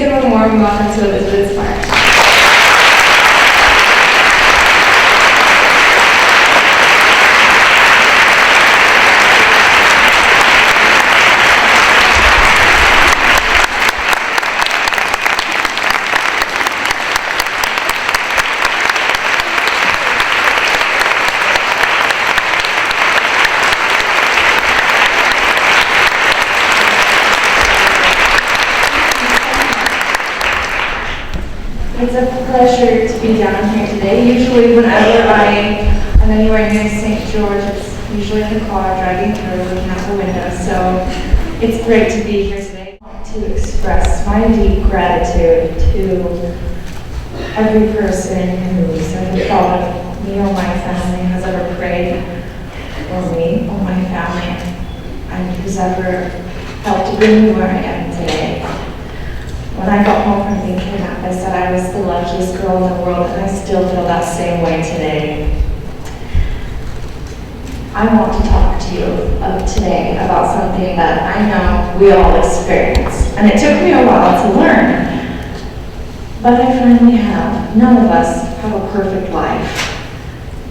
give a warm welcome to Elizabeth Sparks. It's a pleasure to be down here today. Usually whenever I'm anywhere near St. George, it's usually in the car driving through, looking out the window. So it's great to be here today. I want to express my deep gratitude to every person who's ever thought of me or my family, has ever prayed for me or my family, and who's ever helped to bring me where I am today. When I got home from being kidnapped, I said I was the luckiest girl in the world, and I still feel that same way today. I want to talk to you today about something that I know we all experience, and it took me a while to learn, but I finally have. None of us have a perfect life.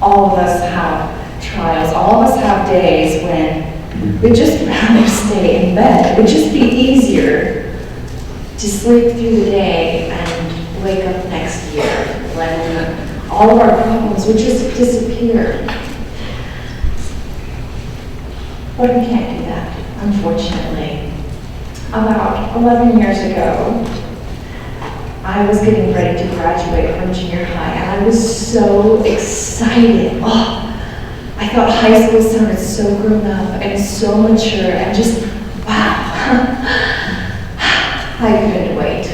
All of us have trials. All of us have days when we'd just rather stay in bed. It would just be easier to sleep through the day and wake up next year when all of our problems would just disappear. But we can't do that, unfortunately. About 11 years ago, I was getting ready to graduate from junior high, and I was so excited. Oh, I thought high school sounded so grown up and so mature and just, wow. I couldn't wait.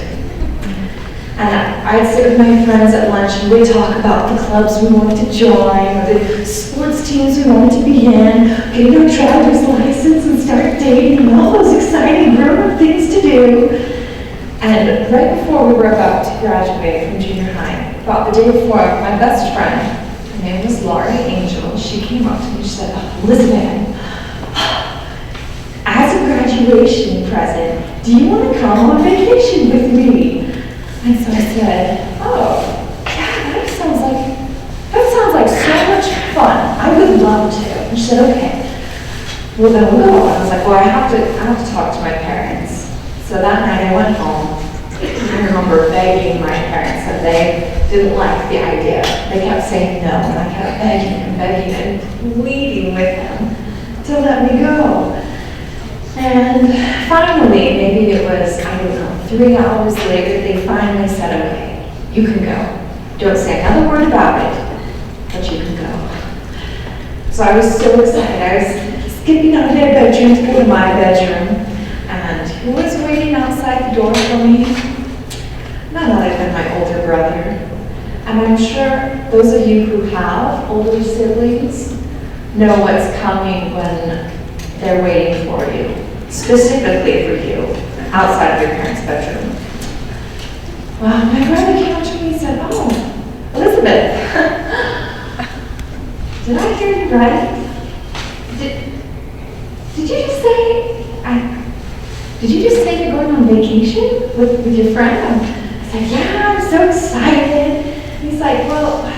And I'd sit with my friends at lunch and we'd talk about the clubs we wanted to join, or the sports teams we wanted to be in, getting our driver's license and start dating, and all those exciting grown-up things to do. And right before we were about to graduate from junior high, about the day before, my best friend, her name was Laurie Angel, she came up to me and she said, "Oh, Elizabeth, as a graduation present, do you want to come on vacation with me?" And so I said, "Oh, yeah, that sounds like so much fun. I would love to." And she said, "Okay, well then we'll go." And I was like, "Well, I have to talk to my parents." So that night I went home. I remember begging my parents, and they didn't like the idea. They kept saying no, and I kept begging and pleading with them to let me go. And finally, maybe it was, 3 hours later, they finally said, "Okay, you can go. Don't say another word about it, but you can go." So I was so excited. I was skipping out of their bedroom to go to my bedroom. And who was waiting outside the door for me? None other than my older brother. And I'm sure those of you who have older siblings know what's coming when they're waiting for you, specifically for you, outside of your parents' bedroom. Well, my brother came up to me and said, "Oh, Elizabeth, did I hear you right? Did you just say, did you just say you're going on vacation with your friend?" I said, "Yeah, I'm so excited." He's like, "Well,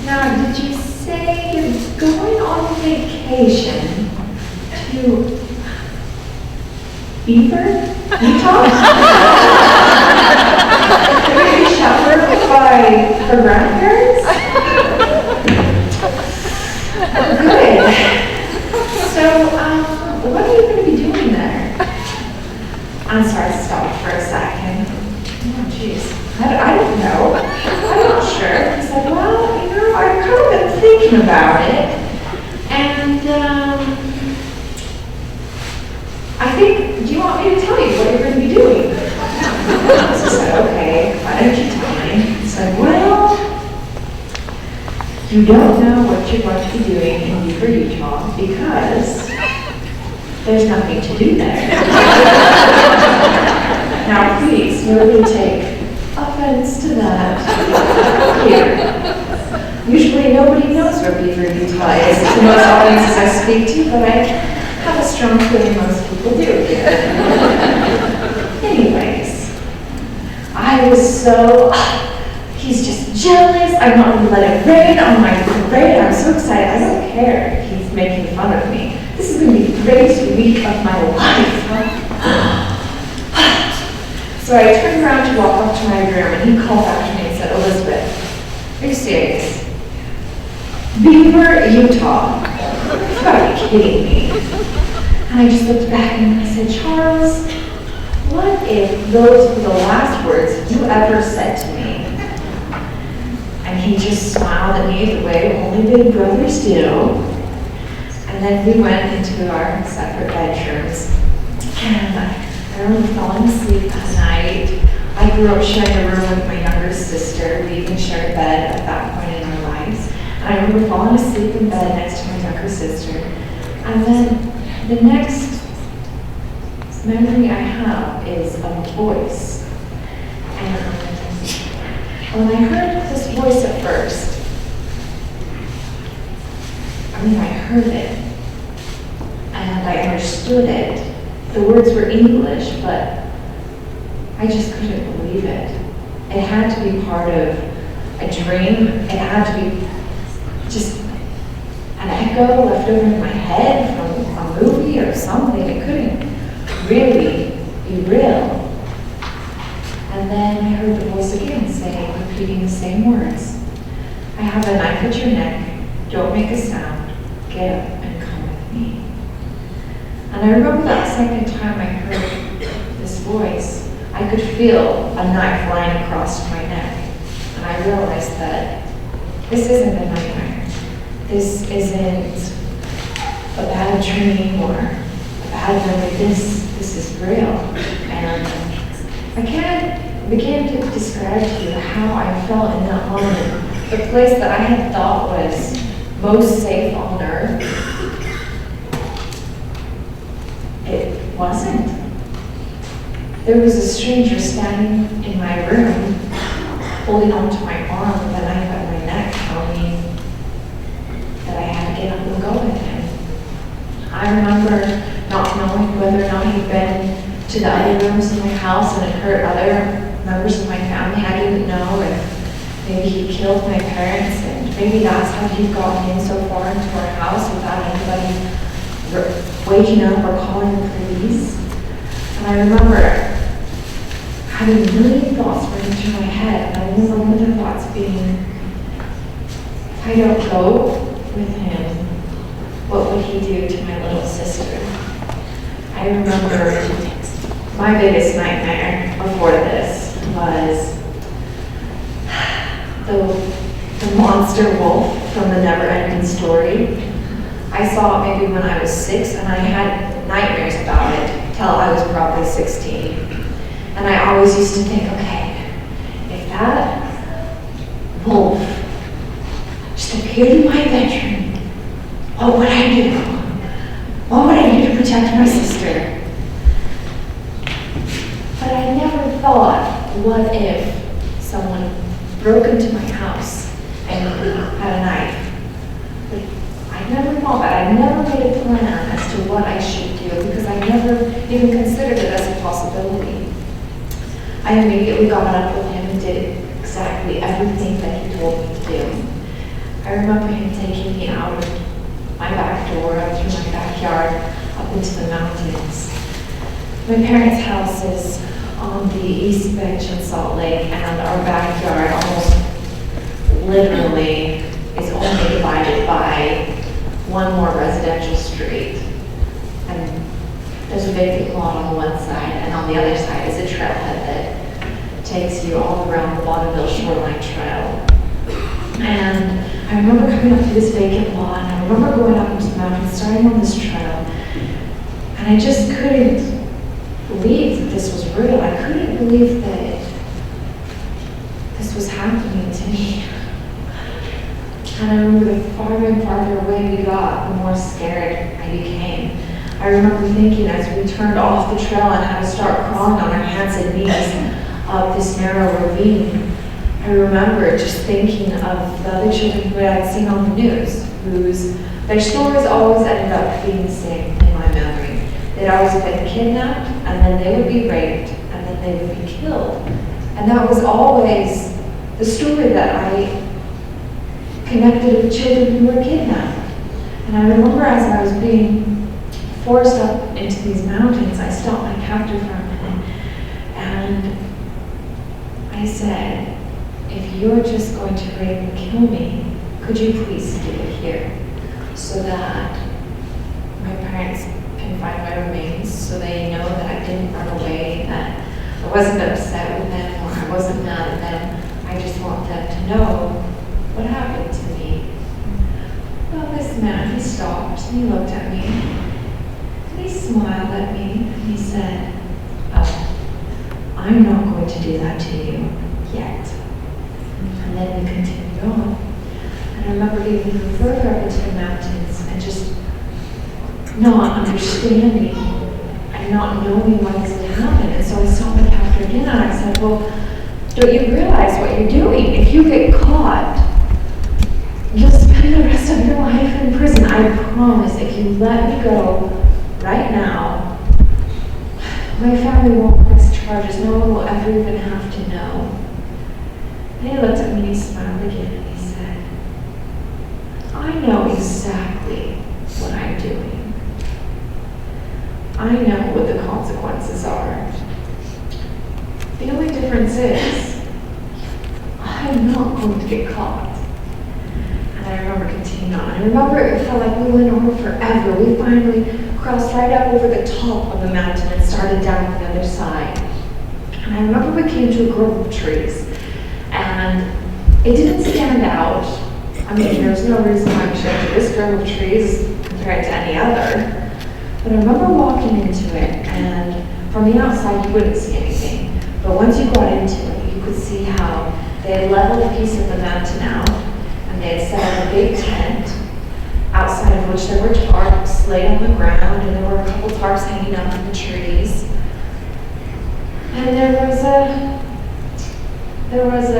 now did you say you're going on vacation to Beaver, Utah? Going to be chaperoned by her grandparents?" Good. So, what are you going to be doing there? I'm sorry to stop for a second. Oh, jeez. I don't know. I'm not sure. He said, "Well, I've kind of been thinking about it. And, I think, do you want me to tell you what you're going to be doing?" So I said, "Okay, why don't you tell me?" He said, "Well, you don't know what you're going to be doing in Beaver, Utah, because there's nothing to do there." Now, please, nobody take offense to that here. Usually nobody knows where Beaver, Utah is to most audiences I speak to, but I have a strong feeling most people do here. Anyways, he's just jealous. I'm not going to let it rain on my parade. I'm so excited. I don't care. He's making fun of me. This is going to be the greatest week of my life. So I turned around to walk up to my room, and he called after me and said, Elizabeth, are you serious? Beaver, Utah. You've got to be kidding me. And I just looked back and I said, Charles, what if those were the last words you ever said to me? And he just smiled at me the way only big brothers do. And then we went into our separate bedrooms. And I remember falling asleep that night. I grew up sharing a room with my younger sister. We even shared a bed at that point in our lives. And I remember falling asleep in bed next to my younger sister. And then the next memory I have is of a voice. And when I heard this voice at first, I heard it. And I understood it. The words were English, but I just couldn't believe it. It had to be part of a dream. It had to be just an echo left over in my head from a movie or something. It couldn't really be real. And then I heard the voice again repeating the same words. I have a knife at your neck. Don't make a sound. Get up and come with me. And I remember that second time I heard this voice, I could feel a knife lying across my neck. And I realized that this isn't a nightmare. This isn't a bad dream or a bad memory. This is real. And I can't begin to describe to you how I felt in that moment. The place that I had thought was most safe on earth, it wasn't. There was a stranger standing in my room, holding onto my arm with a knife at my neck, telling me that I had to get up and go with him. I remember not knowing whether or not he'd been to the other rooms in my house and had hurt other members of my family. I didn't know if maybe he killed my parents, and maybe that's how he'd gotten in so far into our house without anybody waking up or calling the police. And I remember having a million thoughts running through my head, and I remember one of the thoughts being, if I don't go with him, what would he do to my little sister? I remember my biggest nightmare before this was the monster wolf from the Never-Ending Story. I saw it maybe when I was 6, and I had nightmares about it till I was probably 16. And I always used to think, okay, if that wolf just appeared in my bedroom, what would I do? What would I do to protect my sister? But I never thought, what if someone broke into my house and had a knife? I never thought that. I never made a plan as to what I should do because I never even considered it as a possibility. I immediately got up with him and did exactly everything that he told me to do. I remember him taking me out of my back door, up through my backyard, up into the mountains. My parents' house is on the east bench in Salt Lake, and our backyard almost literally is only divided by one more residential street. And there's a vacant lot on the one side, and on the other side is a trailhead that takes you all around the Bonneville Shoreline Trail. And I remember coming up to this vacant lot, and I remember going up into the mountains, starting on this trail, and I just couldn't believe that this was real. I couldn't believe that this was happening to me. And I remember the farther and farther away we got, the more scared I became. I remember thinking as we turned off the trail and had to start crawling on our hands and knees up this narrow ravine, I remember just thinking of the other children who I had seen on the news, their stories always ended up being the same in my memory. They'd always been kidnapped, and then they would be raped, and then they would be killed. And that was always the story that I connected with children who were kidnapped. And I remember as I was being forced up into these mountains, I stopped my captor for a minute, and I said, if you're just going to rape and kill me, could you please keep it here so that my parents can find my remains, so they know that I didn't run away, that I wasn't upset with them or I wasn't mad at them. I just want them to know what happened to me. Well, this man, he stopped and he looked at me and he smiled at me and he said, oh, I'm not going to do that to you yet. And then we continued on. And I remember getting even further up into the mountains and just not understanding and not knowing why this had happened. And so I stopped my captor again and I said, well, don't you realize what you're doing? If you get caught, you'll spend the rest of your life in prison. I promise, if you let me go right now, my family won't press charges. No one will ever even have to know. And he looked at me and he smiled again and he said, I know exactly what I'm doing. I know what the consequences are. The only difference is, I'm not going to get caught. And I remember continuing on. I remember it felt like we went on forever. We finally crossed right up over the top of the mountain and started down on the other side. And I remember we came to a grove of trees. And it didn't stand out. I mean, there's no reason why I should enter this grove of trees compared to any other. But I remember walking into it, and from the outside you wouldn't see anything. But once you got into it, you could see how they had leveled a piece of the mountain out, and they had set up a big tent, outside of which there were tarps laid on the ground, and there were a couple tarps hanging up in the trees. And there was a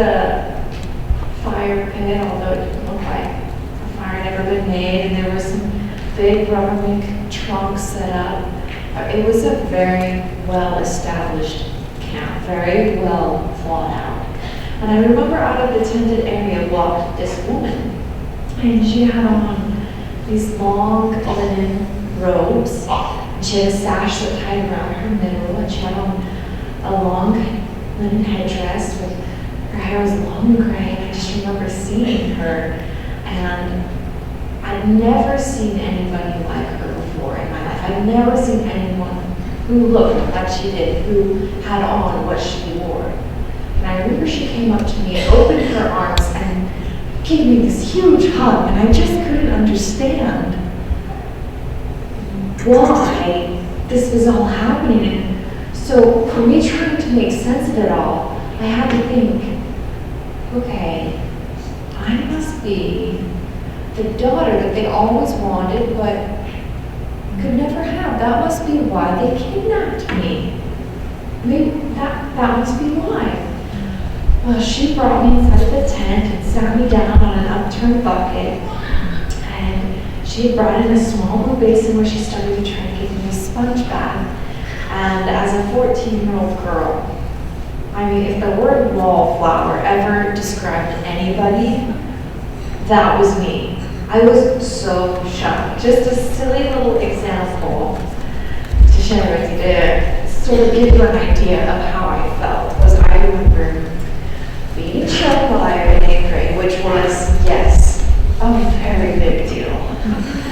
fire pit, although it didn't look like a fire had ever been made, and there were some big rubber mink trunks set up. It was a very well-established camp, very well thought out. And I remember out of the tented area walked this woman, and she had on these long linen robes, and she had a sash that tied around her middle, and she had on a long linen headdress with her hair was long and gray, and I just remember seeing her, and I'd never seen anybody like her before in my life. I'd never seen anyone who looked like she did, who had on what she wore. And I remember she came up to me and opened her arms and gave me this huge hug, and I just couldn't understand why this was all happening. And so for me trying to make sense of it all, I had to think, okay, I must be the daughter that they always wanted but could never have. That must be why they kidnapped me. Maybe that must be why. Well, she brought me inside of the tent and sat me down on an upturned bucket, and she had brought in a small blue basin where she started to try to give me a sponge bath. And as a 14-year-old girl, I mean, if the word wallflower ever described anybody, that was me. I was so shocked. Just a silly little example to share with you to sort of give you an idea of how I felt. Was I remember being choked while I was in 8th grade, which was, yes, a very big deal.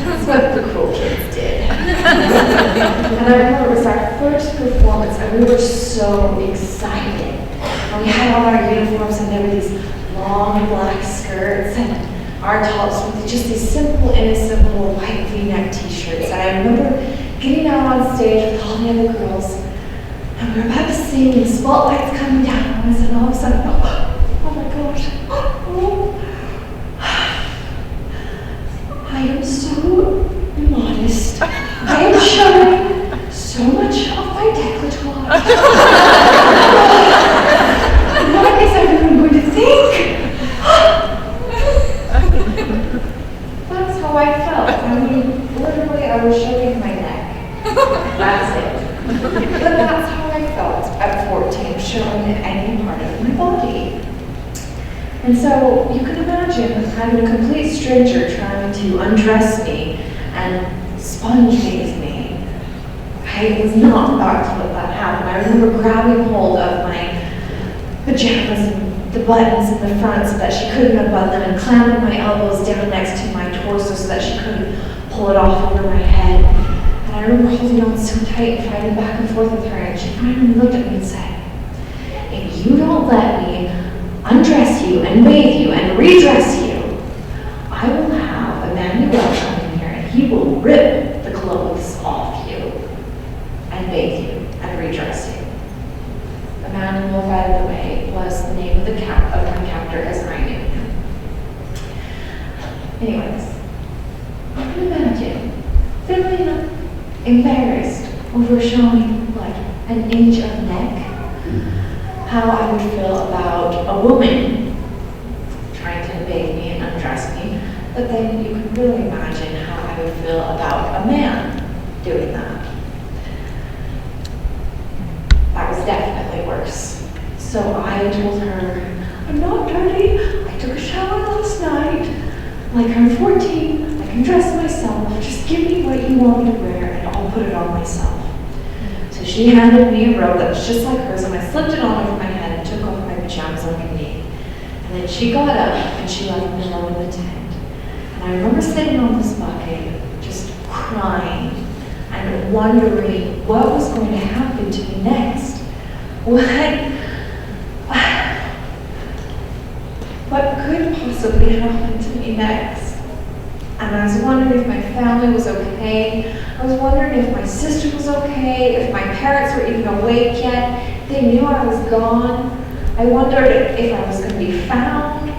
That's what the cool kids did. And I remember it was our first performance, and we were so excited. And we had all our uniforms, and there were these long black skirts, and our tops with just these simple, innocent little white V-neck t-shirts. And I remember getting out on stage with all the other girls, and we were about to sing, and the spotlight's coming down on us, and all of a sudden, oh my gosh, I am so modest. I am showing so much of my décolletage. What is everyone going to think? That's how I felt. I mean, literally, I was showing my neck. That's it. But that's how I felt. felt at 14 showing any part of my body. And so you can imagine having a complete stranger trying to undress me and sponge bathe me. I was not about to let that happen. I remember grabbing hold of my pajamas and the buttons in the front so that she couldn't unbutton them, and clamping my elbows down next to my torso so that she couldn't pull it off over my head. And I remember holding on so tight and fighting back and forth with her, and she finally looked at me and said, "If you don't let me undress you and bathe you and redress you, I will have Emmanuel come in here and he will rip the clothes off you and bathe you and redress you." Emmanuel, by the way, was the name of my captor as I knew him. Anyways, I can imagine feeling embarrassed over showing like an inch of neck, how I would feel about a woman trying to bathe me and undress me, but then you can really imagine how I would feel about a man doing that. That was definitely worse. So I told her, "I'm not dirty. I took a shower last night. Like, I'm 14, I can dress myself. Just give me what you want me to wear and I'll put it on myself." So she handed me a robe that was just like hers, and I slipped it on over my head and took off my pajamas underneath. And then she got up and she left me alone in the tent. And I remember sitting on this bucket, just crying and wondering what was going to happen to me next. What could possibly happen to me next? And I was wondering if my family was okay. I was wondering if my sister was okay, if my parents were even awake yet. They knew I was gone. I wondered if I was going to be found.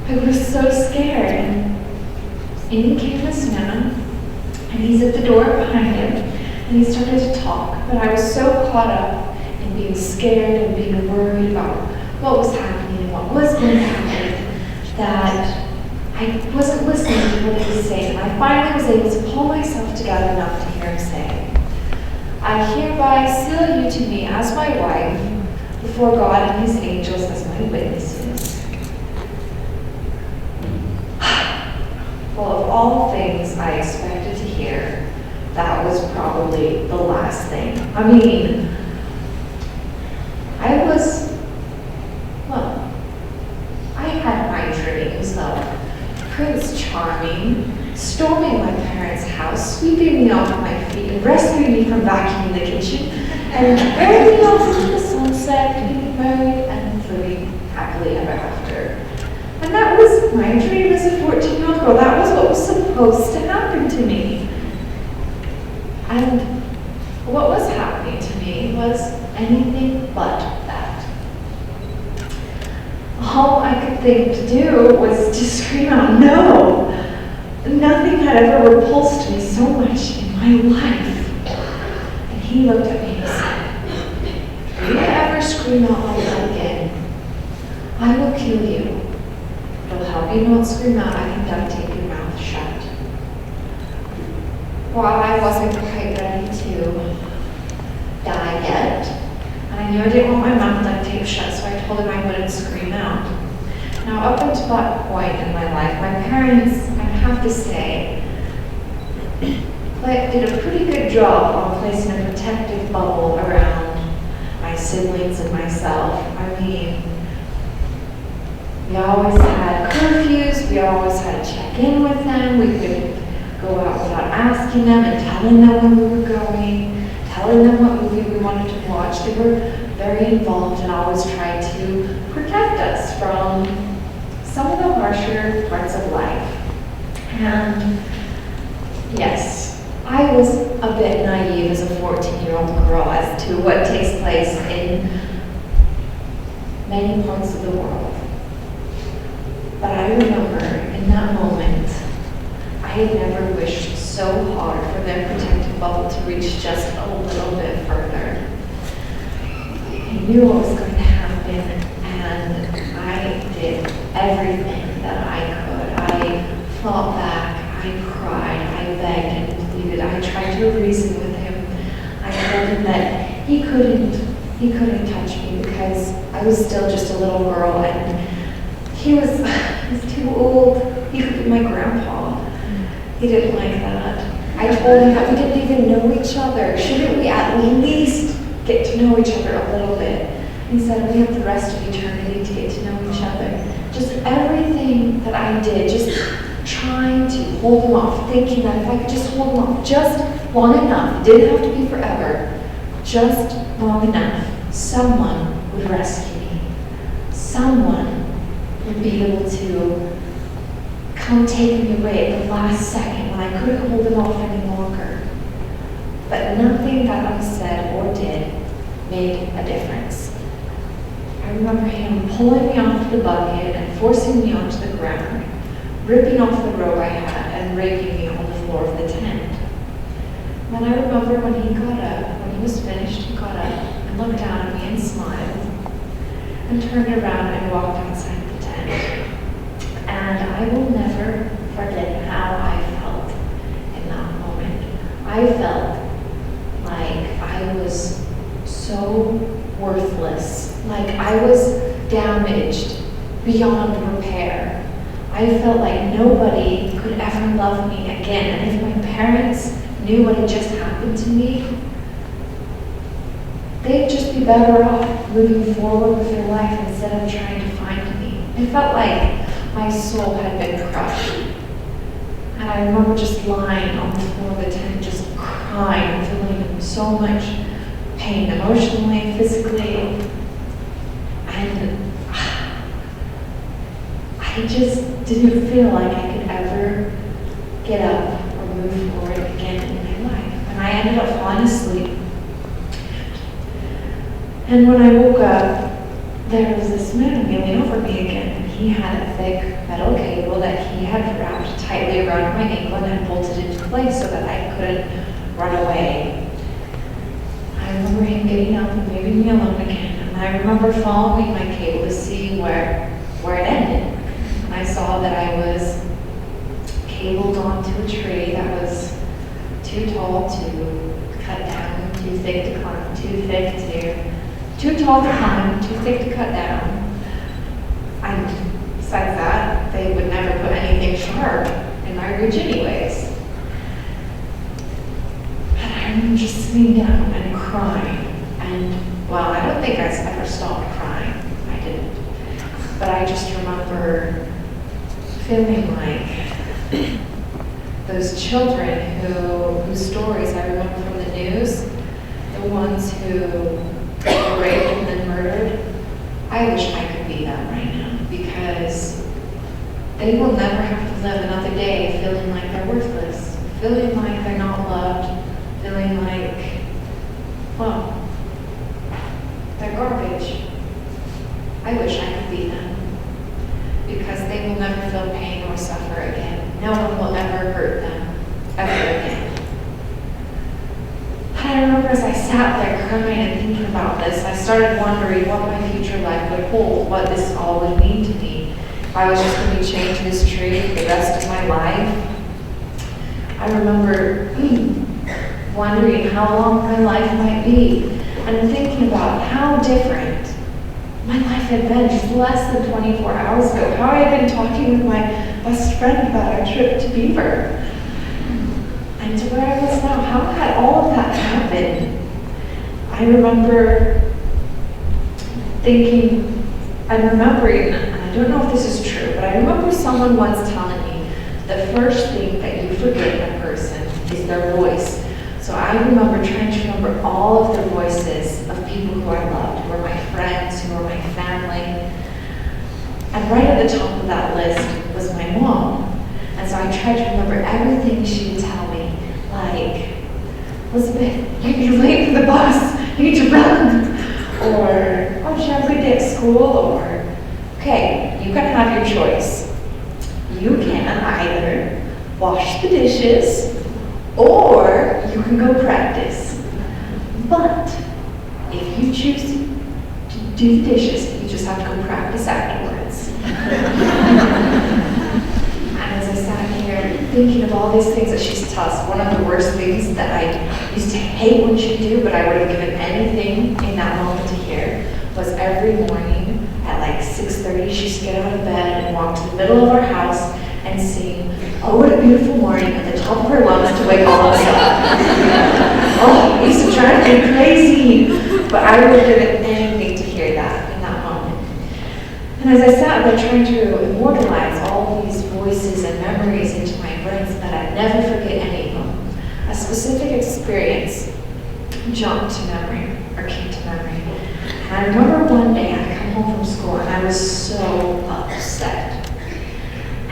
I was so scared. And in came this man, and he's at the door behind him, and he started to talk. But I was so caught up in being scared and being worried about what was happening and what was going to happen that I wasn't listening to what he was saying. And I finally was able to pull myself together enough to hear him say, "I hereby seal you to me as my wife before God and his angels as my witnesses." Well, of all things I expected to hear, that was probably the last thing. I mean, I had my dreams of Prince Charming storming my parents' house, sweeping me off my feet, and rescuing me from vacuuming the kitchen, and burying me off into the sunset, getting married and living happily ever after. And that was my dream as a 14-year-old girl. That was what was supposed to happen to me. And what was happening to me was anything but that. All I could think to do was to scream out, "No!" Nothing had ever repulsed me so much in my life. And he looked at me and said, "If you ever scream out like that again, I will kill you. It'll help you not scream out. I can duct tape your mouth shut." Well, I wasn't quite ready to die yet. And I knew I didn't want my mouth duct taped shut, so I told him I wouldn't scream out. Now, up until that point in my life, my parents, I have to say, did a pretty good job on placing a protective bubble around my siblings and myself. I mean, we always had curfews, we always had to check in with them, we could go out without asking them and telling them when we were going, telling them what movie we wanted to watch. They were very involved and always tried to protect us from some of the harsher parts of life. And yes, I was a bit naive as a 14-year-old girl as to what takes place in many parts of the world. But I remember in that moment, I had never wished so hard for their protective bubble to reach just a little bit further. I knew what was going to happen, and I did everything that I could. I fought back, I cried, I begged and pleaded. I tried to reason with him. I told him that he couldn't touch me because I was still just a little girl, and he was too old. He could be my grandpa. He didn't like that. I told him that we didn't even know each other. Shouldn't we at least get to know each other a little bit? He said we have the rest of eternity to get to know each other. Just everything that I did, just trying to hold him off, thinking that if I could just hold him off just long enough, it didn't have to be forever, just long enough, someone would rescue me. Someone would be able to come take me away at the last second when I couldn't hold him off any longer. But nothing that I said or did made a difference. I remember him pulling me off the bucket and forcing me onto the ground, ripping off the robe I had and raping me on the floor of the tent. Then I remember when he got up, when he was finished, he got up and looked down at me and smiled and turned around and walked outside the tent. And I will never forget how I felt in that moment. I felt like I was so worthless, like I was damaged beyond repair. I felt like nobody could ever love me again. And if my parents knew what had just happened to me, they'd just be better off moving forward with their life instead of trying to find me. It felt like my soul had been crushed. And I remember just lying on the floor of the tent, just crying, feeling so much pain, emotionally, physically. And I just didn't feel like I could ever get up or move forward again in my life. And I ended up falling asleep. And when I woke up, there was this man kneeling over me again. And he had a thick metal cable that he had wrapped tightly around my ankle and had bolted into place so that I couldn't run away. I remember him getting up and leaving me alone again. And I remember following my cable to see where it ended. And I saw that I was cabled onto a tree that was too tall to cut down, too thick to climb, too tall to climb, too thick to cut down. And besides that, they would never put anything sharp in my reach anyways. And I remember just sitting down and crying. And, well, I don't think I ever stopped crying. I didn't. But I just remember feeling like those children whose stories I remember from the news, the ones who were raped and then murdered. I wish I could be them right now, because they will never have to live another day feeling like they're worthless, feeling like they're not loved, feeling like, well, they're garbage. I wish I could be them, because they will never feel pain or suffer again. No one will ever hurt them, ever again. I remember as I sat there crying and thinking about this, I started wondering what my future life would hold, what this all would mean to me. If I was just going to be chained to this tree for the rest of my life. I remember wondering how long my life might be, and thinking about how different my life had been just less than 24 hours ago. How I had been talking with my best friend about our trip to Beaver. And to where I was now, how had all of that happened? I remember thinking and remembering, and I don't know if this is true, but I remember someone once telling me the first thing that you forget in a person is their voice. So I remember trying to remember all of the voices of people who I loved, who were my friends, who were my family. And right at the top of that list was my mom. And so I tried to remember everything she would tell me, like, Elizabeth, you're late for the bus, you need to run. Or, oh, did you have a good day at school? Or, okay, you can have your choice. You can either wash the dishes, or you can go practice. But if you choose to do the dishes, you just have to go practice afterwards. And as I sat here thinking of all these things that she used to tell us. One of the worst things that I used to hate when she'd do, but I would have given anything in that moment to hear, was every morning at like 6:30, she'd get out of bed and walk to the middle of our house and sing, "Oh, what a beautiful morning," at the top of her lungs to wake all of us up. Oh, it used to drive me crazy, but I would have given anything to hear that in that moment. And as I sat there trying to immortalize all these voices and memories into my brain so that I'd never forget any of them, a specific experience jumped to memory, or came to memory. And I remember one day I'd come home from school and I was so upset.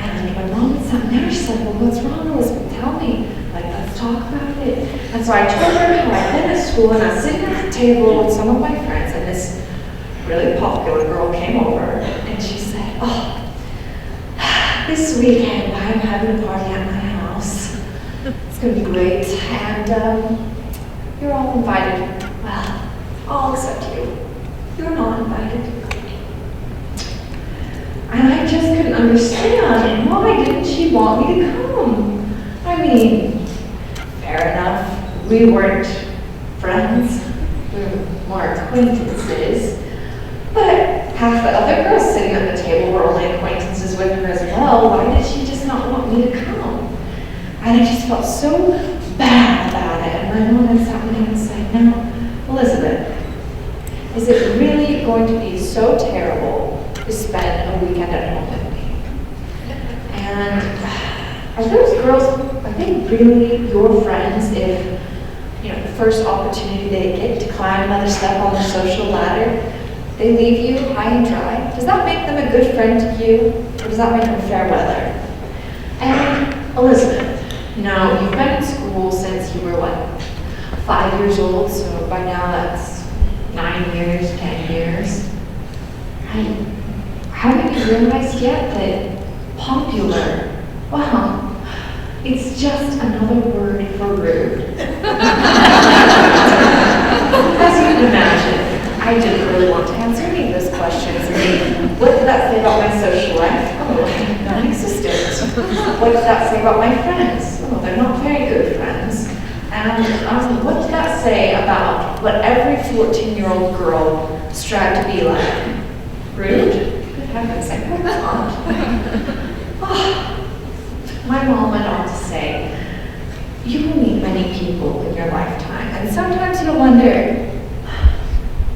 And my mom had sat me down, she's like, "Well, what's wrong, Elizabeth? Tell me. Like, let's talk about it." And so I told her how I'd been at school and I was sitting at the table with some of my friends, and this really popular girl came over and she said, "Oh, this weekend I'm having a party at my house. It's going to be great, and you're all invited. Well, all except you. You're not invited." And I just couldn't understand, why didn't she want me to come? I mean, fair enough, we weren't friends, we were more acquaintances, but half the other girls sitting at the table were only acquaintances with her as well. Why did she just not want me to come? And I just felt so bad about it. And my mom had sat me down and said, "Now, Elizabeth, is it really going to be so terrible to spend a weekend at home with me? And are those girls, are they really your friends if, the first opportunity they get to climb another step on the social ladder, they leave you high and dry? Does that make them a good friend to you, or does that make them fair weather? And Elizabeth, you've been in school since you were, 5 years old, so by now that's 9 years, 10 years. And haven't you realized yet that popular, well, it's just another word for rude?" As you can imagine, I didn't really want to answer any of those questions. I mean, what did that say about my social life? Oh, non-existent. What did that say about my friends? Oh, they're not very good friends. And what did that say about what every 14-year-old girl strived to be like? Rude? Good heavens, I hope not. My mom went on to say, "You will meet many people in your lifetime, and sometimes you'll wonder,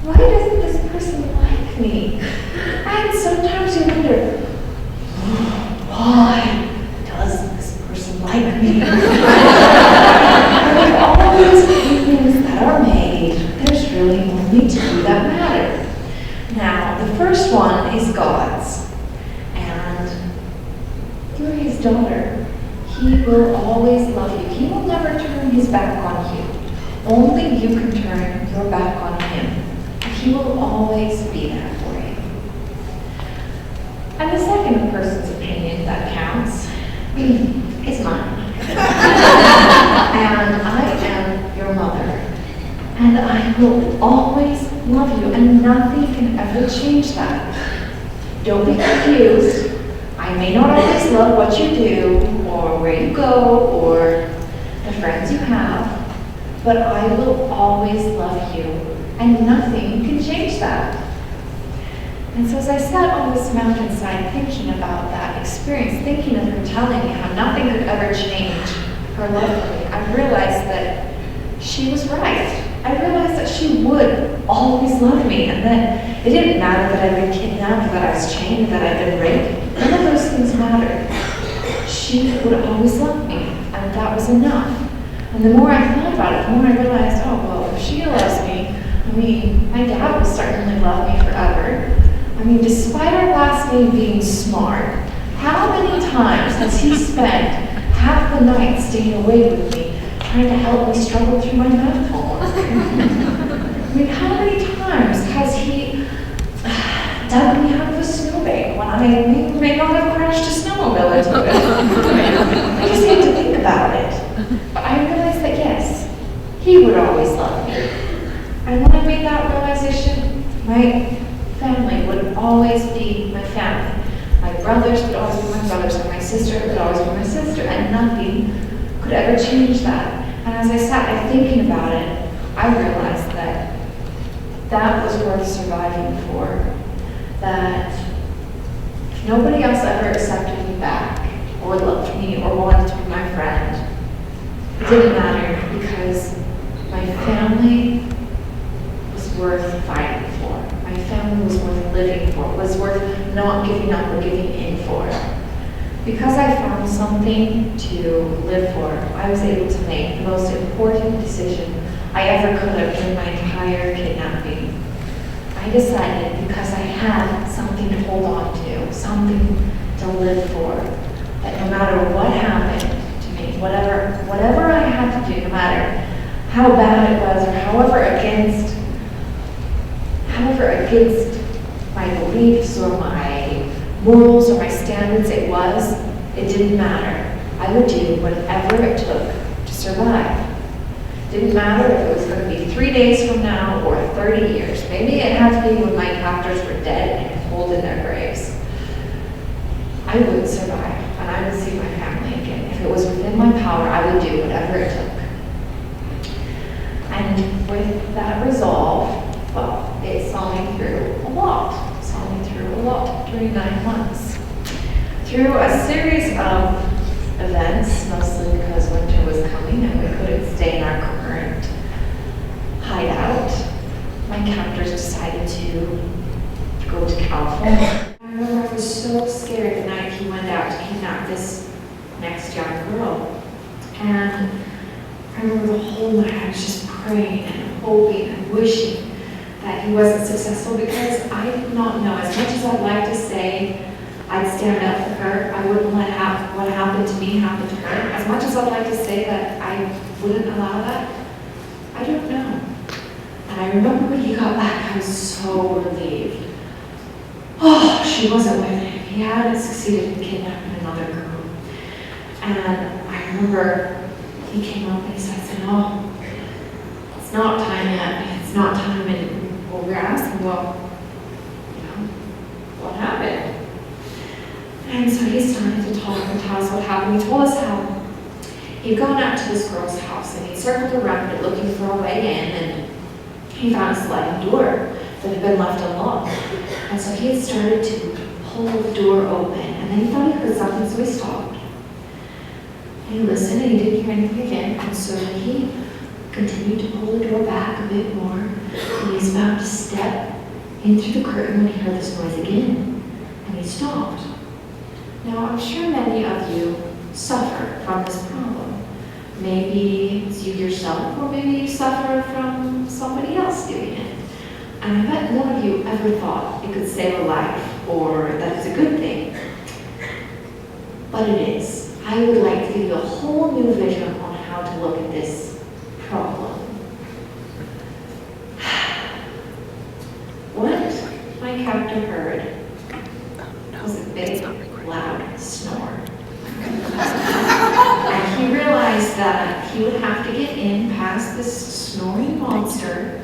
why doesn't this person like me? And sometimes you wonder, why doesn't this person like me?" And with all these opinions that are made, there's really only two that matter. Now, the first one is God's, and you're his daughter. He will always love you. He will never turn his back on you. Only you can turn your back on him. He will always be there for you. And the second person's opinion that counts is mine. And I am your mother. And I will always love you, and nothing can ever change that. Don't be confused. I may not always love what you do, or where you go, or the friends you have, but I will always love you, and nothing can change that. And so as I sat on this mountainside thinking about that experience, thinking of her telling me how nothing could ever change her love for me, I realized that she was right. I realized that she would always love me, and that it didn't matter that I'd been kidnapped, that I was chained, that I'd been raped. None of those things mattered. She would always love me, and that was enough. And the more I thought about it, the more I realized, oh, well, if she loves me, my dad will certainly love me forever. Despite our last name being Smart, how many times has he spent half the night staying awake with me, trying to help me struggle through my math homework? How many times has he dug me out of a snowbank when I may not have crashed a snowmobile into it? I just had to think about it. But I realized that yes, he would always love me. And when I made that realization, my family would always be my family. My brothers would always be my brothers, and my sister would always be my sister, and nothing could ever change that. And as I sat there thinking about it, I realized that that was worth surviving for. That if nobody else ever accepted me back, or loved me, or wanted to be my friend, it didn't matter, because my family was worth fighting for. My family was worth living for, was worth not giving up or giving in for. Because I found something to live for, I was able to make the most important decision I ever could have during my entire kidnapping. I decided, because I had something to hold on to, something to live for, that no matter what happened to me, whatever I had to do, no matter how bad it was, or however against my beliefs or my morals or my standards it was, it didn't matter. I would do whatever it took to survive. It didn't matter if it was going to be 3 days from now or 30 years. Maybe it had to be when my captors were dead and cold in their graves. I would survive, and I would see my family again. If it was within my power, I would do whatever it took. And with that resolve, well, it saw me through a lot. It saw me through a lot during 9 months. Through a series of events, mostly because winter was coming and we couldn't stay in our current hideout, my captors decided to go to California. I remember I was so scared the night he went out to kidnap this next young girl. And I remember the whole night I was just praying and hoping and wishing that he wasn't successful, because I did not know. As much as I'd like to say I'd stand up for her, I wouldn't let what happened to me happen to her. As much as I'd like to say that I wouldn't allow that, I don't know. And I remember when he got back, I was so relieved. Oh, she wasn't with him. He hadn't succeeded in kidnapping another girl. And I remember he came up and he said, "No, it's not time yet. It's not time." And we were asking, well, what happened? And so he started to talk and tell us what happened. He told us how he'd gone out to this girl's house and he'd circled around it looking for a way in, and he found a sliding door that had been left unlocked. And so he had started to pull the door open, and then he thought he heard something, so he stopped. And he listened, and he didn't hear anything again, and so he continued to pull the door back a bit more, and he was about to step in through the curtain when he heard this noise again, and he stopped. Now, I'm sure many of you suffer from this problem. Maybe it's you yourself, or maybe you suffer from somebody else doing it. And I bet none of you ever thought it could save a life, or that it's a good thing. But it is. I would like to give you a whole new vision on how to look at this problem. What my captor heard was a big, loud snore. And he realized that he would have to get in past this snoring monster,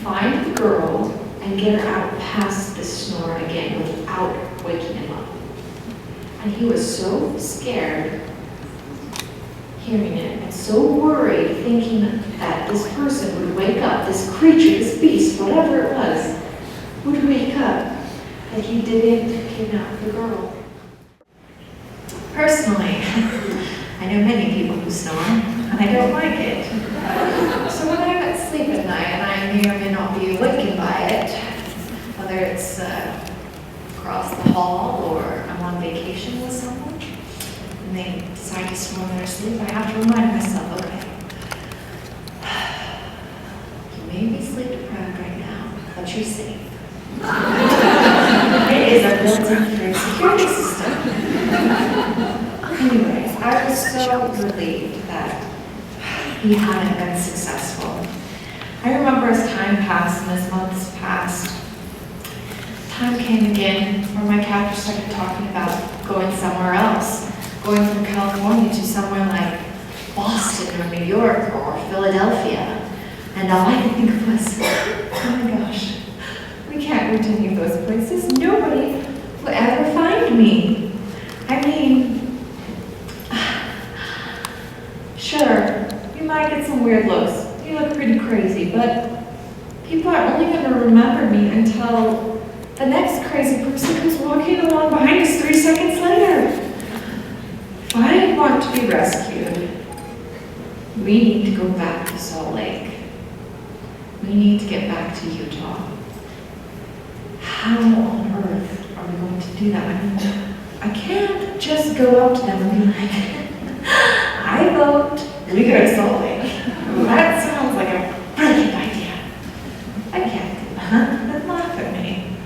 find the girl, and get her out past this snore again without waking him up. And he was so scared hearing it, and so worried thinking that this person would wake up, this creature, this beast, whatever it was, would wake up, that he didn't kidnap the girl. Personally, I know many people who snore, and I don't like it. So when I'm asleep at night, and I may or may not be awakened by it, whether it's across the hall or I'm on vacation with someone, and they decide to snore in their sleep, I have to remind myself, okay, you may be sleep deprived right now, but you're safe. It is a built-in security system. Anyways, I was so relieved that he hadn't been successful. I remember as time passed and as months passed, time came again where my captor started talking about going somewhere else, going from California to somewhere like Boston or New York or Philadelphia. And all I could think of was, oh my gosh, we can't go to any of those places. Nobody would ever find me. I mean, sure, you might get some weird looks. You look pretty crazy, but people are only going to remember me until the next crazy person comes walking along behind us 3 seconds later. If I want to be rescued, we need to go back to Salt Lake. We need to get back to Utah. How on earth are we going to do that? I mean, I can't just go up to them and be like, I vote, we go to Salt Lake. That sounds like a brilliant idea. I can't do that. They'd laugh at me.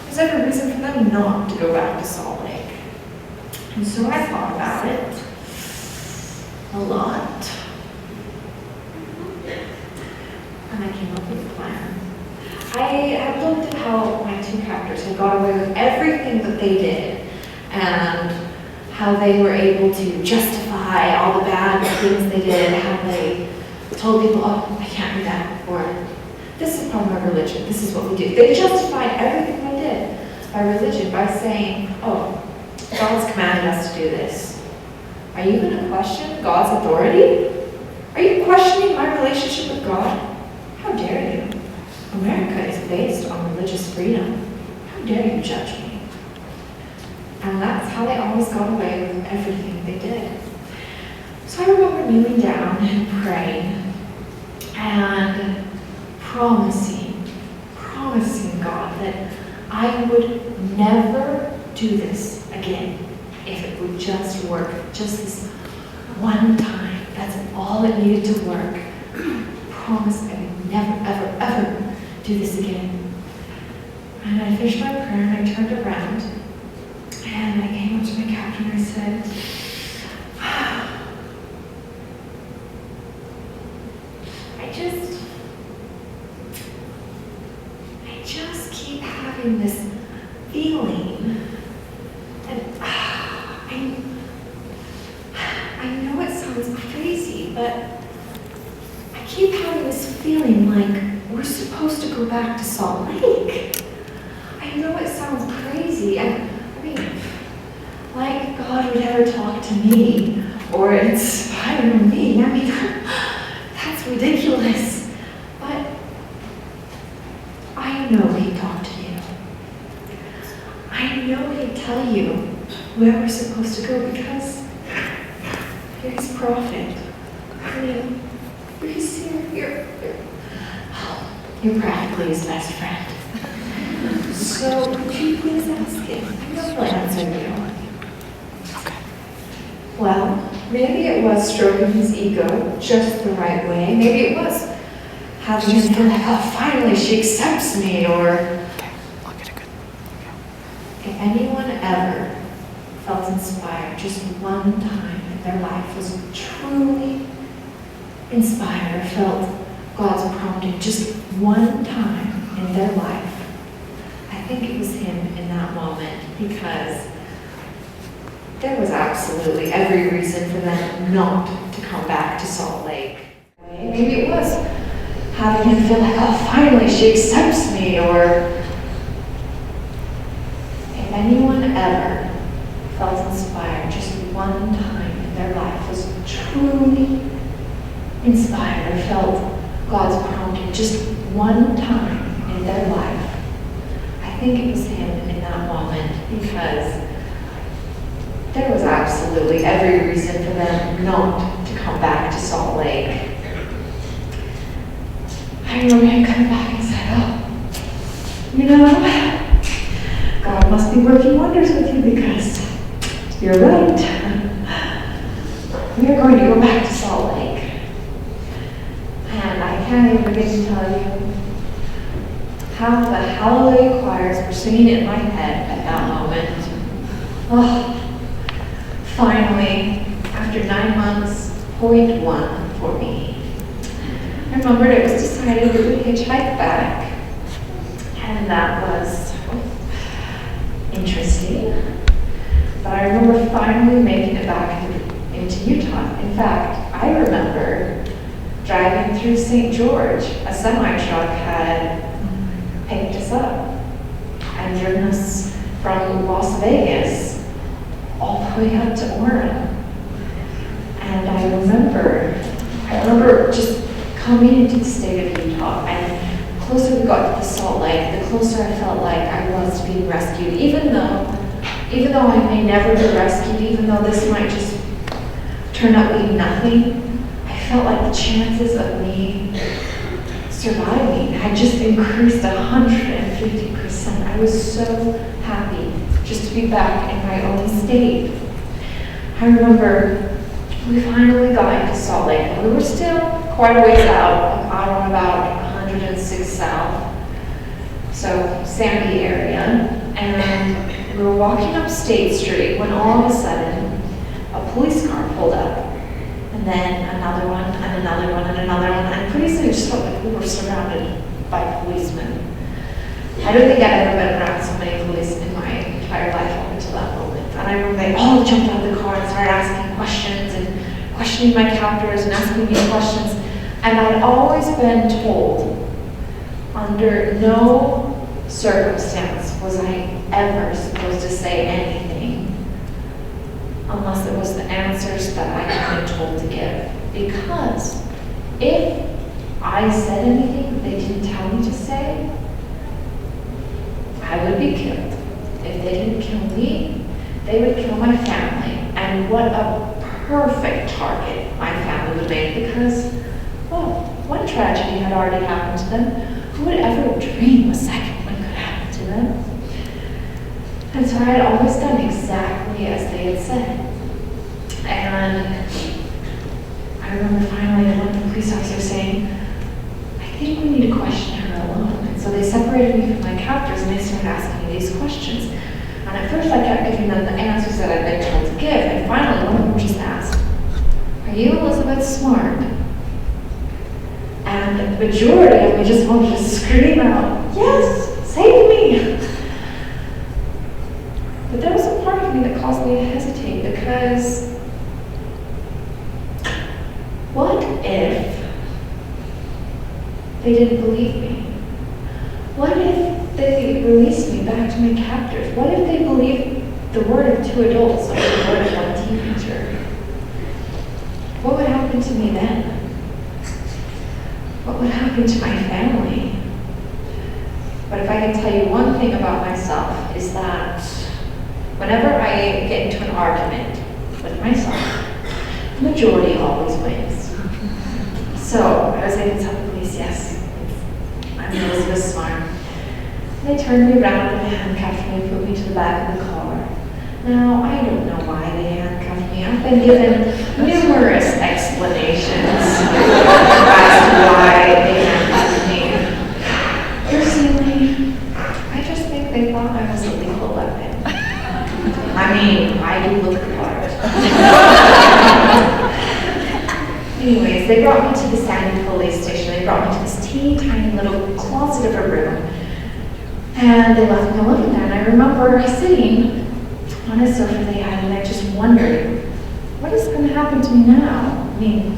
There's every reason for them not to go back to Salt Lake. And so I thought about it a lot. And I came up with a plan. I have looked at how my 2 captors had got away with everything that they did and how they were able to justify all the bad things they did, how they told people, oh, I can't do that, or this is part of my religion, this is what we do. They justified everything they did by religion, by saying, oh, God's commanded us to do this. Are you going to question God's authority? Are you questioning my relationship with God? How dare you? America is based on religious freedom. How dare you judge me? And that's how they always got away with everything they did. So I remember kneeling down and praying and promising God that I would never do this again if it would just work, just this one time. That's all it needed to work. Promise I would never, ever, ever do this again. And I finished my prayer and I turned around and I came up to my captain and I said, I just keep having this feeling, and I know it sounds crazy, but I keep having this feeling like we're supposed to go back to Salt Lake. I know it sounds crazy, and I mean, like God would ever talk to me or inspire me. I mean, that's ridiculous. But I know He'd talk to you. I know He'd tell you where we're supposed to go because you're His prophet. I mean, you're practically His best friend. So would you please ask Him? I know He'll answer you. Okay. Well, maybe it was stroking His ego just the right way. Maybe it was having him feel like, oh, finally she accepts me, or Okay. I'll get a good. if anyone ever felt inspired just one time in their life, was truly inspired or felt God's prompting just one time in their life, I think it was Him in that moment, because there was absolutely every reason for them not to come back to Salt Lake. Maybe it was having him feel like, oh, finally she accepts me, or if anyone ever felt inspired just one time in their life, was truly inspired or felt God's prompting just one time in their life, I think it was Him in that moment, because there was absolutely every reason for them not to come back to Salt Lake. I remember Him coming back and said, oh, you know, God must be working wonders with you, because you're right. We are going to go back to Salt Lake. And I can't even begin to tell you how the Hallelujah choirs were singing in my head at that moment. Oh, finally, after 9 months, point one for me. I remembered it was decided we would hitchhike back, and that was interesting. But I remember finally making it back into Utah. In fact, I remember driving through St. George. A semi-truck had picked us up and driven us from Las Vegas all the way up to Orem. And I remember just coming into the state of Utah, and the closer we got to the Salt Lake, the closer I felt like I was to being rescued, even though I may never be rescued, even though this might just turn out being nothing, I felt like the chances of me surviving had just increased 150%. I was so happy just to be back in my own state. I remember we finally got into Salt Lake, and we were still quite a ways out on about 106 South, so Sandy area, and we were walking up State Street when all of a sudden a police car pulled up, and then another one, and another one, and another one, and pretty soon it just felt like we were surrounded by policemen. I don't think I'd ever been around so many police in my entire life up until that moment. And I remember they all jumped out of the car and started asking questions and questioning my captors and asking me questions. And I'd always been told, under no circumstance was I ever supposed to say anything unless it was the answers that I had been told to give. Because if I said anything they didn't tell me to say, I would be killed. If they didn't kill me, they would kill my family. And what a perfect target my family would make, because, well, one tragedy had already happened to them. Who would ever dream a second one could happen to them? And so I had always done exactly as they had said. And I remember finally one of the police officers saying, I think we need to question her alone. And so they separated me from my captors and they started asking me these questions. And at first I kept giving them the answers that I'd been told to give. And finally one of them just asked, are you Elizabeth Smart? And the majority of me just wanted to scream out, yes, save me. But there was a part of me that caused me to hesitate, because what if they didn't believe me? What if they released me back to my captors? What if they believed the word of two adults over the word of one teenager? What would happen to me then? What would happen to my family? But if I can tell you one thing about myself, is that whenever I get into an argument with myself, the majority always wins. So I was able to tell the police, yes, I'm Elizabeth Smart. They turned me around and handcuffed me and put me to the back of the car. Now, I don't know why they handcuffed me. I've been given numerous explanations as to why they handcuffed me. Personally, I just think they thought I was a lethal weapon. I mean, I do look the part. Anyways, they brought me to the Sandy police station. They brought me to this teeny tiny little closet of a room. And they left me alone there. And I remember sitting on a sofa they had, and I just wondered, what is going to happen to me now? I mean,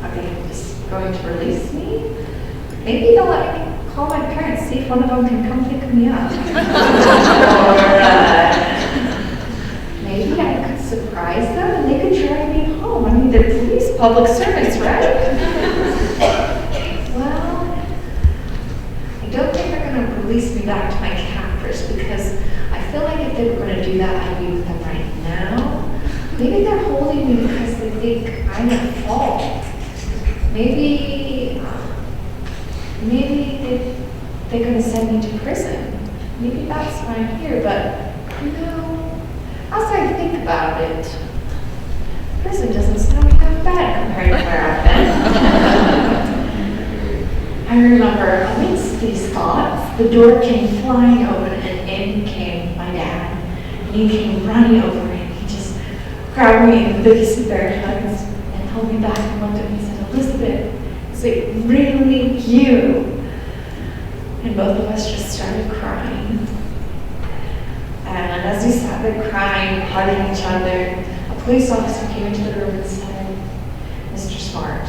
are they just going to release me? Maybe they'll let me call my parents, see if one of them can come pick me up. Or maybe I could surprise them and they could drive me home. I mean, they're police, public servants, right? Well, I don't think they're going to release me back to my captors, because I feel like if they were going to do that, I'd be with them right now. Maybe they're holding me because they think I'm at fault. Maybe they're going to send me to prison. Maybe that's why I'm here, but as I think about it, prison doesn't sound half bad compared to where I've been. I remember amidst these thoughts, the door came flying open and in came my dad. And he came running over and he just grabbed me in the biggest bear hugs and held me back and looked at me and said, Elizabeth, is it really you? And both of us just started crying. And as we sat there crying, hugging each other, a police officer came into the room and said, Mr. Smart,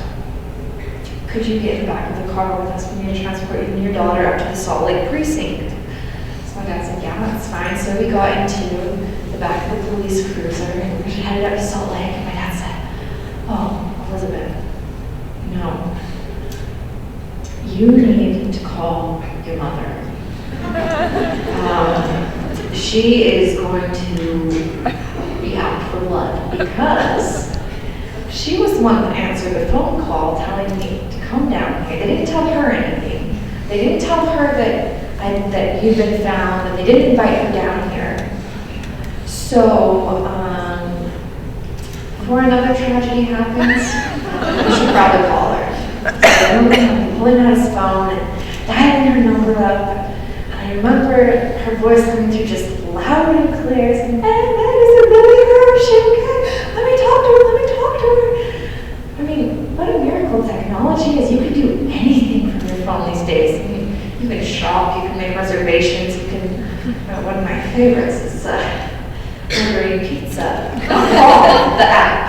could you get in the back of the car with us? We need to transport you and your daughter up to the Salt Lake precinct. So I So Dad said, yeah, that's fine. So we got into the back of the police cruiser and we headed up to Salt Lake. And my dad said, oh, Elizabeth, no. You need to call your mother. She is going to be out for blood because she was the one that answered the phone call telling me to come down here. They didn't tell her anything. They didn't tell her that you'd been found, that they didn't invite her down here. So, before another tragedy happens, we should probably call her. So I remember him pulling out his phone and dialing her number up. And I remember her voice coming through just loud and clear, saying, hey, is it really her? Is she okay? Let me talk to her. I mean, what a miracle technology is. You can do anything from your phone these days. I mean, you can shop, you can make reservations, you can, one of my favorites is ordering pizza. The app.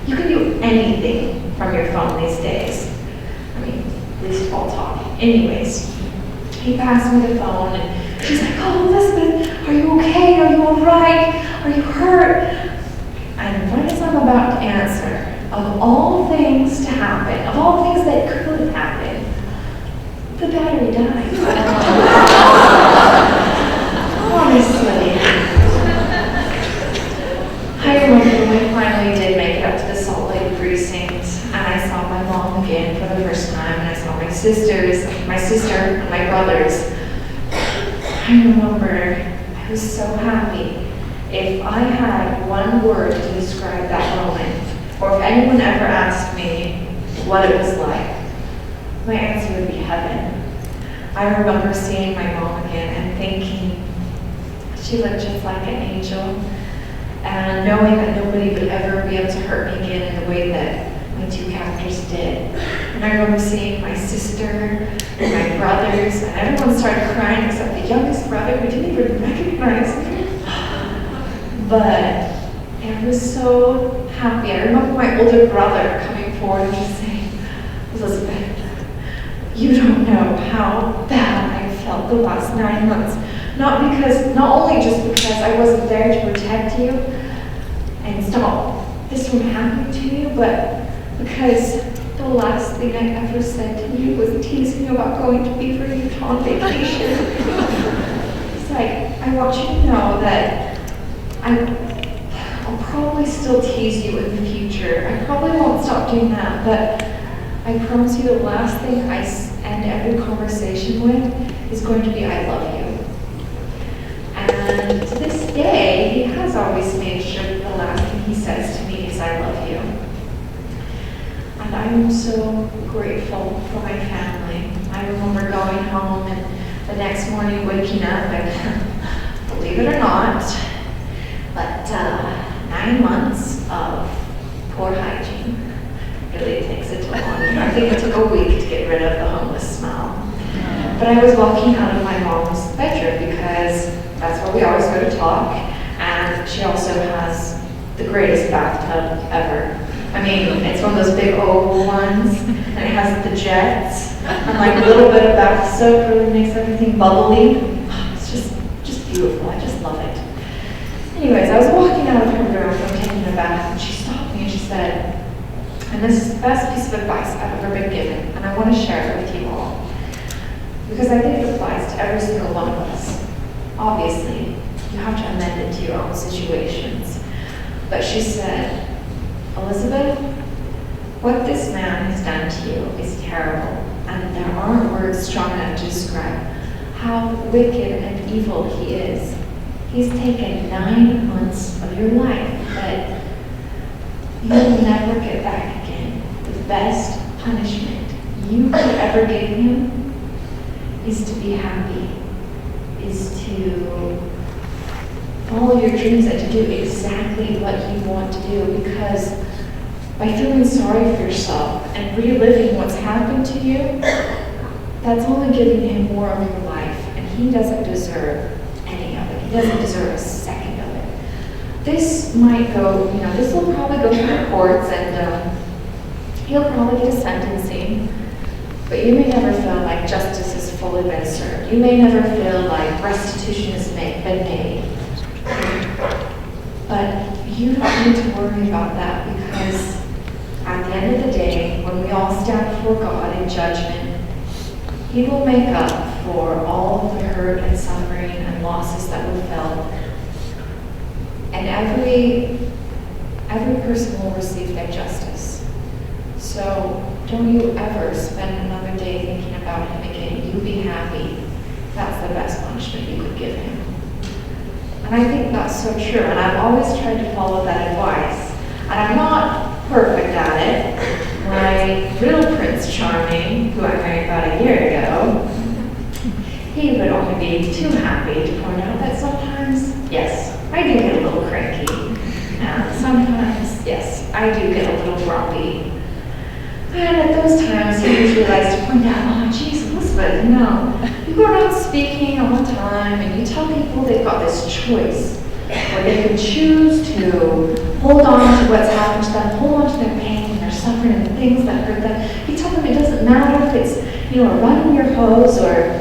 You can do anything from your phone these days. I mean, at least while talking. Anyways, he passed me the phone and she's like, oh, Elizabeth, are you okay? Are you all right? Are you hurt? And what as I'm about to answer, of all things to happen, of all things that could happen, the battery died. Honestly. I remember when we finally did make it up to the Salt Lake precinct, and I saw my mom again for the first time, and I saw my sister and my brothers. I remember I was so happy. If I had one word to describe that moment, or if anyone ever asked me what it was like, my answer would be heaven. I remember seeing my mom again and thinking she looked just like an angel, and knowing that nobody would ever be able to hurt me again in the way that my two captors did. And I remember seeing my sister and my brothers, and everyone started crying except the youngest brother who didn't even recognize me. But I was so happy. I remember my older brother coming forward and just saying, Elizabeth, you don't know how bad I felt the last 9 months. Not only just because I wasn't there to protect you and stop this from happening to you, but because the last thing I ever said to you was teasing you about going to Beaver, Utah on vacation. It's like, I want you to know that I'll probably still tease you in the future. I probably won't stop doing that, but I promise you the last thing I end every conversation with is going to be, I love you. And to this day, he has always made sure that the last thing he says to me is, I love you. And I am so grateful for my family. I remember going home and the next morning waking up and, believe it or not, but 9 months of poor hygiene really takes a toll on you. I think it took a week to get rid of the homeless smell. But I was walking out of my mom's bedroom because that's where we always go to talk, and she also has the greatest bathtub ever. I mean, it's one of those big oval ones, and it has the jets, and like a little bit of bath soap really makes everything bubbly. It's just beautiful. I just love it. Anyways, I was walking out of her room from taking a bath, and she stopped me and she said, and this is the best piece of advice I've ever been given, and I want to share it with you all, because I think it applies to every single one of us. Obviously, you have to amend it to your own situations. But she said, Elizabeth, what this man has done to you is terrible, and there aren't words strong enough to describe how wicked and evil he is. He's taken 9 months of your life that you'll never get back again. The best punishment you could ever give him is to be happy, is to follow your dreams and to do exactly what you want to do, because by feeling sorry for yourself and reliving what's happened to you, that's only giving him more of your life, and he doesn't deserve any of it. He doesn't deserve a second of it. This might go, this will probably go through the courts, and he'll probably get a sentencing, but you may never feel like justice is fully been served. You may never feel like restitution has been made. But you don't need to worry about that, because at the end of the day, when we all stand before God in judgment, He will make up for all of the hurt and suffering and losses that we felt. And every person will receive their justice. So don't you ever spend another day thinking about Him again. You be happy. That's the best punishment you could give Him. And I think that's so true, and I've always tried to follow that advice. And I'm not perfect at it. My real Prince Charming, who I married about a year ago, he would only be too happy to point out that sometimes, yes, I do get a little cranky. And sometimes, yes, I do get a little grumpy. And at those times, he usually likes to point out, oh, geez, Elizabeth, you go around speaking all the time, and you tell people they've got this choice, where they can choose to hold on to what's happened to them, hold on to their pain and their suffering and the things that hurt them. You tell them it doesn't matter if it's, a run in your hose, or,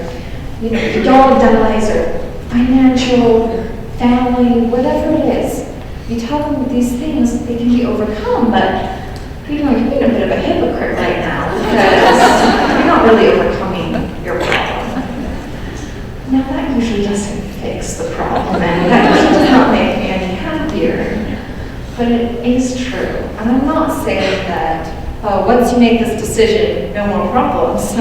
your dog dies, or financial, family, whatever it is. You tell them these things, they can be overcome, but you're being a bit of a hypocrite right now, because you're not really overcoming your problem. Now, that usually doesn't fix the problem, and that usually does not make me any happier, but it is true. And I'm not saying that, once you make this decision, no more problems.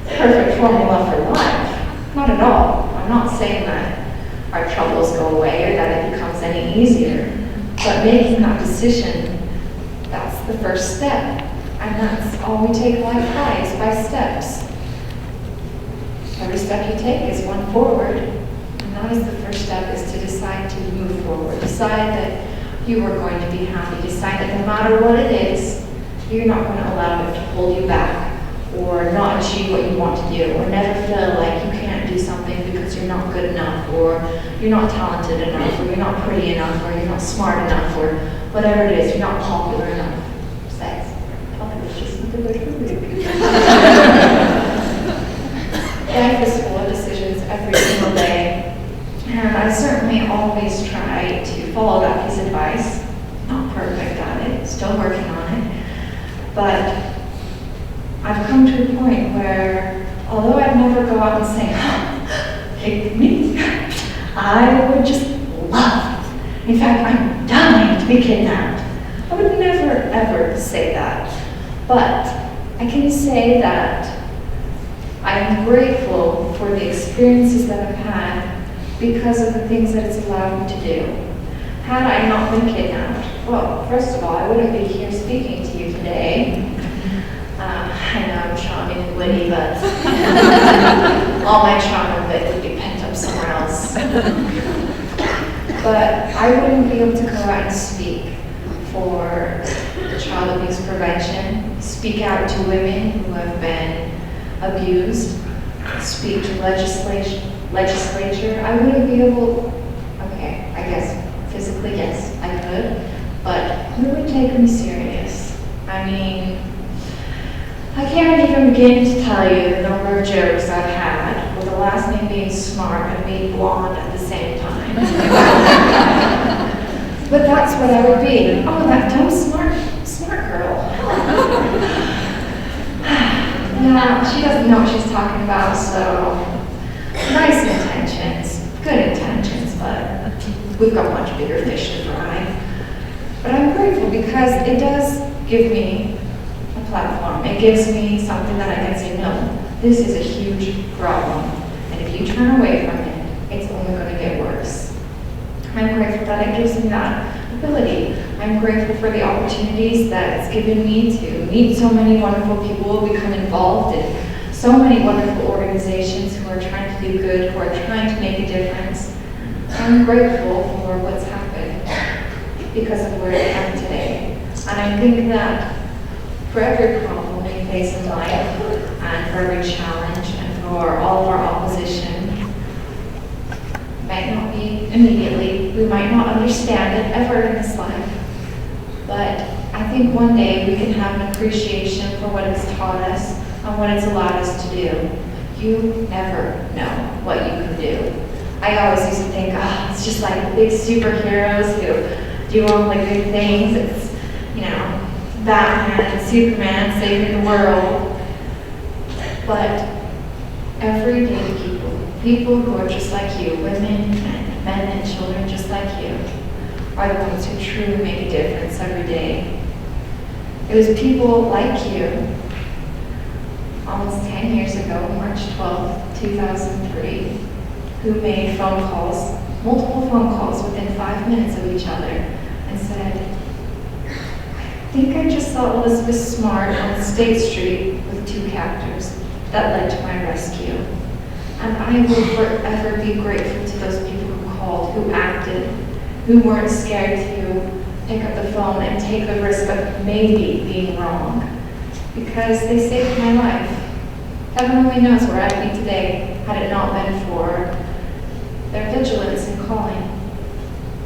Perfect formula for life. Not at all. I'm not saying that our troubles go away or that it becomes any easier, but making that decision, that's the first step. And that's all we take life by steps. Every step you take is one forward, and that is the first step, is to decide to move forward. Decide that you are going to be happy. Decide that no matter what it is, you're not going to allow it to hold you back, or not achieve what you want to do, or never feel like you can't do something because you're not good enough, or you're not talented enough, or you're not pretty enough, or you're not smart enough, or whatever it is, you're not popular enough. Sex. Popular is just another word for rude. Life is full of decisions every single day, and I certainly always try to follow that piece of advice. Not perfect at it, still working on it, but I've come to a point where, although I'd never go out and say, pick me, I would just love. In fact, I'm dying to be kidnapped. I would never, ever say that. But I can say that I am grateful for the experiences that I've had because of the things that it's allowed me to do. Had I not been kidnapped, well, first of all, I wouldn't be here speaking to you today. I know I'm charming and witty, but all my charm and wit would be pent up somewhere else. But I wouldn't be able to go out and speak for child abuse prevention, speak out to women who have been abused, speak to legislature. I wouldn't be able, okay, I guess physically, yes, I could, but who would take me serious? I mean, I can't even begin to tell you the number of jokes I've had with the last name being Smart and being blonde at the same time. But that's what I would be. Oh, that dumb smart girl. Yeah, she doesn't know what she's talking about, so nice intentions, good intentions, but we've got much bigger fish to fry. But I'm grateful because it does give me platform. It gives me something that I can say, no, this is a huge problem. And if you turn away from it, it's only going to get worse. I'm grateful that it gives me that ability. I'm grateful for the opportunities that it's given me to meet so many wonderful people, become involved in so many wonderful organizations who are trying to do good, who are trying to make a difference. I'm grateful for what's happened because of where I am today. And I think that for every problem we face in life, and for every challenge, and for all of our opposition, might not be immediately, we might not understand it ever in this life, but I think one day we can have an appreciation for what it's taught us and what it's allowed us to do. You never know what you can do. I always used to think, oh, it's just like the big superheroes who do all the good things. It's, Batman and Superman saving the world. But everyday people who are just like you, women and men and children just like you, are the ones who truly make a difference every day. It was people like you, almost 10 years ago, March 12th, 2003, who made phone calls, multiple phone calls within 5 minutes of each other, and said, I think I just saw Elizabeth Smart on State Street with 2 captors. That led to my rescue. And I will forever be grateful to those people who called, who acted, who weren't scared to pick up the phone and take the risk of maybe being wrong, because they saved my life. Heaven only knows where I'd be today had it not been for their vigilance and calling.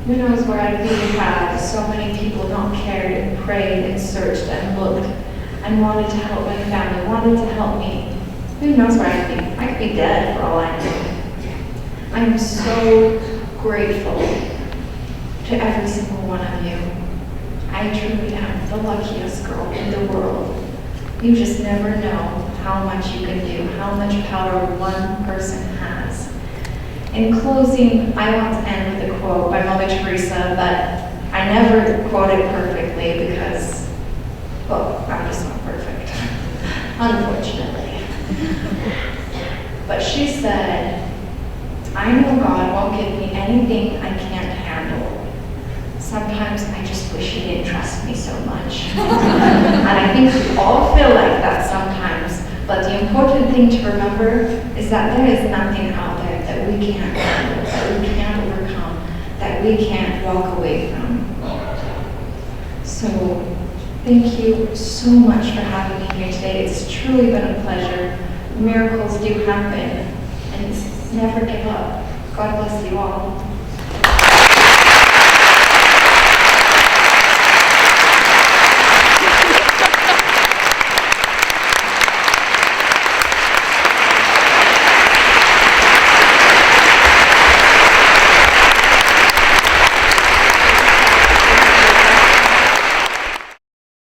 Who knows where I'd be had so many people not cared and prayed and searched and looked and wanted to help my family, wanted to help me. Who knows where I'd be? I could be dead for all I know. I am so grateful to every single one of you. I truly am the luckiest girl in the world. You just never know how much you can do, how much power one person has. In closing, I want to end with a quote by Mother Teresa, but I never quote it perfectly because, well, I'm just not perfect, unfortunately. But she said, I know God won't give me anything I can't handle. Sometimes I just wish He didn't trust me so much. And I think we all feel like that sometimes, but the important thing to remember is that there is nothing out there that we can't handle, that we can't overcome, that we can't walk away from. So thank you so much for having me here today. It's truly been a pleasure. Miracles do happen, and never give up. God bless you all.